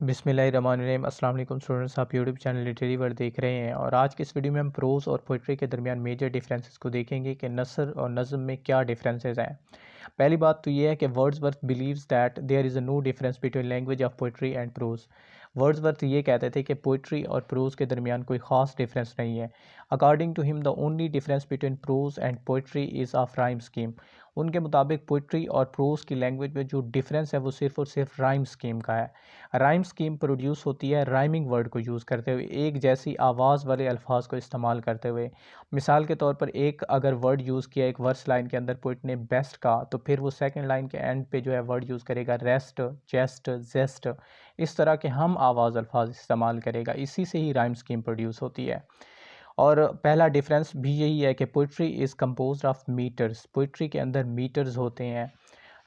बिस्मिल्लाहिर्रहमानिर्रहीम। अस्सलाम वालेकुम स्टूडेंट्स, आप यूट्यूब चैनल लिटरेरी वर्ल्ड देख रहे हैं और आज की इस वीडियो में हम प्रोज़ और पोइट्री के दरमियान मेजर डिफरेंसेस को देखेंगे कि नसर और नज़म में क्या डिफरेंसेस हैं। पहली बात तो ये है कि Wordsworth believes that there is a no difference between language of poetry and prose. Wordsworth ये कहते थे कि पोइट्री और प्रोज़ के दरमियान कोई ख़ास डिफरेंस नहीं है। According to him the only difference between prose and poetry is of rhyme scheme. उनके मुताबिक पोइट्री और प्रोज़ की लैंग्वेज में जो डिफरेंस है वो सिर्फ़ और सिर्फ राइम स्कीम का है। राइम स्कीम प्रोड्यूस होती है राइमिंग वर्ड को यूज़ करते हुए, एक जैसी आवाज़ वाले अल्फाज को इस्तेमाल करते हुए। मिसाल के तौर पर एक अगर वर्ड यूज़ किया एक वर्स लाइन के अंदर पोइट ने बेस्ट का, तो फिर वो सेकंड लाइन के एंड पे जो है वर्ड यूज़ करेगा रेस्ट, चेस्ट, जेस्ट। इस तरह के हम आवाज़ अल्फाज इस्तेमाल करेगा, इसी से ही राइम स्कीम प्रोड्यूस होती है। और पहला डिफरेंस भी यही है कि poetry is composed of meters. Poetry के अंदर मीटर्स होते हैं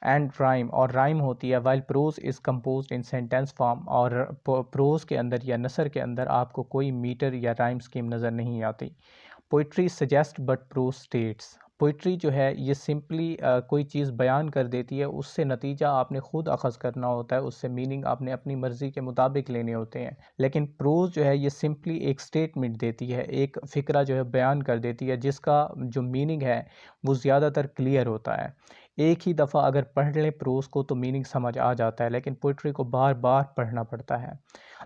एंड राइम, और राइम होती है, while prose is composed in sentence form. और प्रोज के अंदर या नसर के अंदर आपको कोई मीटर या राइम स्कीम नज़र नहीं आती। Poetry suggest but prose states. Poetry जो है ये सिंपली कोई चीज़ बयान कर देती है, उससे नतीजा आपने ख़ुद अखज़ करना होता है, उससे मीनिंग आपने अपनी मर्ज़ी के मुताबिक लेने होते हैं। लेकिन प्रोज जो है ये सिंपली एक स्टेटमेंट देती है, एक फ़िक्रा जो है बयान कर देती है, जिसका जो मीनिंग है वो ज़्यादातर क्लियर होता है। एक ही दफ़ा अगर पढ़ लें प्रोज को तो मीनिंग समझ आ जाता है, लेकिन पोइट्री को बार बार पढ़ना पड़ता है।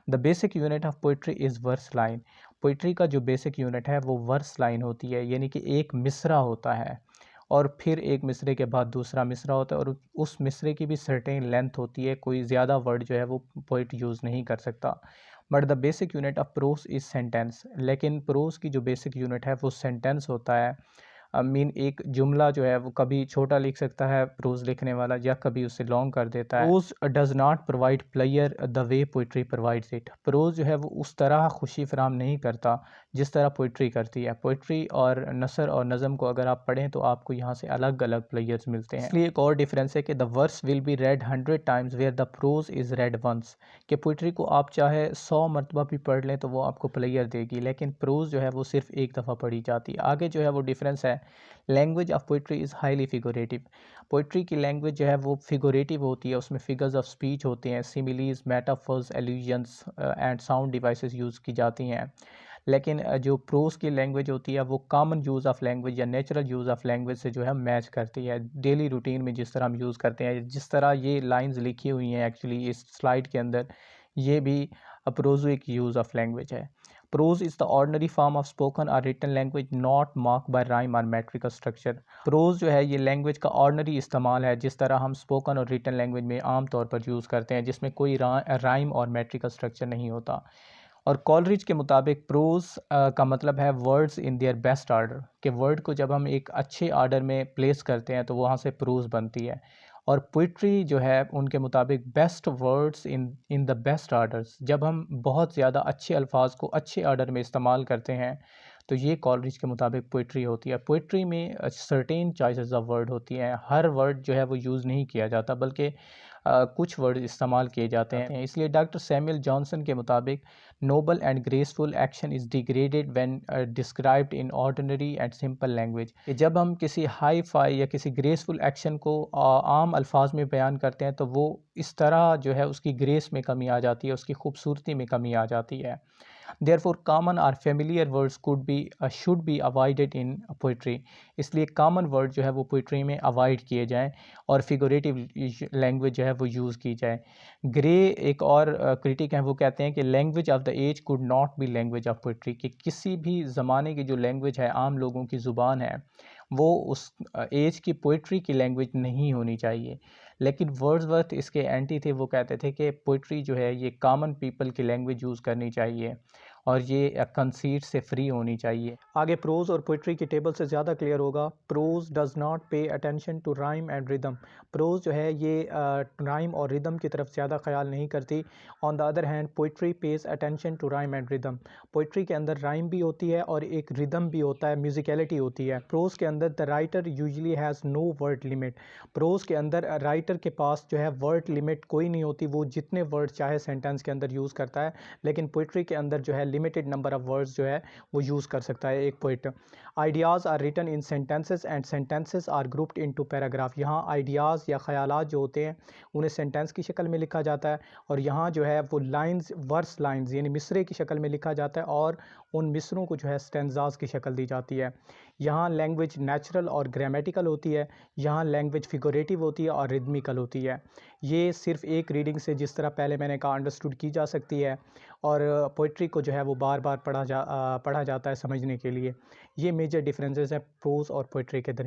The basic unit of poetry is verse line. Poetry का जो बेसिक यूनिट है वो वर्स लाइन होती है, यानी कि एक मिसरा होता है और फिर एक मिसरे के बाद दूसरा मिसरा होता है, और उस मिसरे की भी सर्टेन लेंथ होती है, कोई ज़्यादा वर्ड जो है वो पोइट यूज़ नहीं कर सकता। But the basic unit of pros is sentence. लेकिन प्रोज की जो बेसिक यूनिट है वो सेंटेंस होता है। मीन एक जुमला जो है वो कभी छोटा लिख सकता है प्रोज लिखने वाला, या कभी उसे लॉन्ग कर देता है। Prose does not provide player the way poetry provides it. Prose जो है वो उस तरह खुशी फराम नहीं करता जिस तरह पोइट्री करती है। पोइट्री और नसर और नज़म को अगर आप पढ़ें तो आपको यहाँ से अलग अलग प्लेयर्स मिलते हैं। इसलिए एक और डिफरेंस है कि the verse will be read 100 times where the prose is read once. कि पोइट्री को आप चाहे 100 मरतबा भी पढ़ लें तो वो आपको प्लेयर देगी, लेकिन प्रोज जो है वो सिर्फ एक दफ़ा पढ़ी जाती है। आगे जो है वो डिफरेंस है, language of poetry is highly figurative. Poetry की लैंग्वेज जो है वो फिगरेटिव होती है, उसमें फिगर्स ऑफ स्पीच होते हैं, similes, metaphors, illusions and sound devices use की जाती हैं। लेकिन जो प्रोज की लैंग्वेज होती है वो कॉमन यूज़ ऑफ लैंग्वेज या नेचुरल यूज़ ऑफ लैंग्वेज से जो है मैच करती है। डेली रूटीन में जिस तरह हम यूज़ करते हैं, जिस तरह ये लाइंस लिखी हुई हैं एक्चुअली इस स्लाइड के अंदर, ये भी प्रोज़ोइक यूज़ ऑफ लैंग्वेज है। Prose is the ordinary form of spoken और written language not mark by rhyme और मेट्रिकल स्ट्रक्चर। प्रोज जो है ये लैंग्वेज का ऑर्डनरी इस्तेमाल है, जिस तरह हम स्पोकन और रिटन लैंग्वेज में आम तौर पर यूज़ करते हैं, जिसमें कोई राइम और मेट्रिकल स्ट्रक्चर नहीं होता। और कॉलरिज के मुताबिक प्रोज का मतलब है words in their best order. कि वर्ड को जब हम एक अच्छे आर्डर में प्लेस करते हैं तो वहाँ से प्रोज बनती है। और पोइट्री जो है उनके मुताबिक best words in in the best orders. जब हम बहुत ज़्यादा अच्छे अल्फाज को अच्छे आर्डर में इस्तेमाल करते हैं तो ये कॉलरिज के मुताबिक पोइट्री होती है। पोइट्री में सर्टेन चॉइसेस ऑफ वर्ड होती हैं, हर वर्ड जो है वो यूज़ नहीं किया जाता, बल्कि कुछ वर्ड इस्तेमाल किए जाते हैं। इसलिए डॉक्टर सैमुअल जॉनसन के मुताबिक noble and graceful action is degraded when described in ordinary and simple language. कि जब हम किसी हाई फाई या किसी ग्रेसफुल एक्शन को आम अल्फाज में बयान करते हैं तो वो इस तरह जो है उसकी ग्रेस में कमी आ जाती है, उसकी खूबसूरती में कमी आ जाती है। Therefore, common or familiar words could be should be avoided in poetry। इसलिए कॉमन वर्ड जो है वो पोइट्री में अवॉइड किए जाएं और फिगरेटिव लैंग्वेज जो है वो यूज़ की जाए। ग्रे एक और क्रिटिक हैं, वो कहते हैं कि language of the age could not be language of poetry. कि किसी भी ज़माने की जो लैंग्वेज है, आम लोगों की ज़ुबान है, वो उस एज की पोइट्री की लैंग्वेज नहीं होनी चाहिए। लेकिन वर्ड्सवर्थ इसके एंटी थे, वो कहते थे कि पोइट्री जो है ये कॉमन पीपल की लैंग्वेज यूज़ करनी चाहिए और ये कंसीट से फ्री होनी चाहिए। आगे प्रोज और पोइट्री की टेबल से ज़्यादा क्लियर होगा। Prose does not pay attention to rhyme and rhythm. Prose जो है ये राइम और रिदम की तरफ ज़्यादा ख्याल नहीं करती। On the other hand poetry pays attention to rhyme and rhythm. Poetry के अंदर राइम भी होती है और एक रिदम भी होता है, म्यूजिकलिटी होती है। प्रोज के अंदर the writer usually has no word limit. Prose के अंदर राइटर के पास जो है वर्ड लिमिट कोई नहीं होती, वो जितने वर्ड चाहे सेंटेंस के अंदर यूज़ करता है। लेकिन पोइट्री के अंदर जो है लिमिटेड नंबर ऑफ वर्ड्स जो है वो यूज़ कर सकता है एक poet. Ideas are written in sentences and sentences are grouped into paragraph. यहाँ आइडियाज़ या ख़यालात जो होते हैं उन्हें सेंटेंस की शक्ल में लिखा जाता है, और यहाँ जो है वो लाइंस वर्स लाइंस यानी मिसरे की शक्ल में लिखा जाता है, और उन मिसरों को जो है स्टेंजाज की शक्ल दी जाती है। यहाँ लैंग्वेज नेचुरल और ग्रामेटिकल होती है, यहाँ लैंग्वेज फिगरेटिव होती है और रिदमिकल होती है। ये सिर्फ एक रीडिंग से, जिस तरह पहले मैंने कहा, अंडरस्टूड की जा सकती है, और पोइट्री को जो है वो बार बार पढ़ा जाता है समझने के लिए। ये मेजर डिफरेंसेस हैं प्रोज़ और पोइट्री के दरमियान।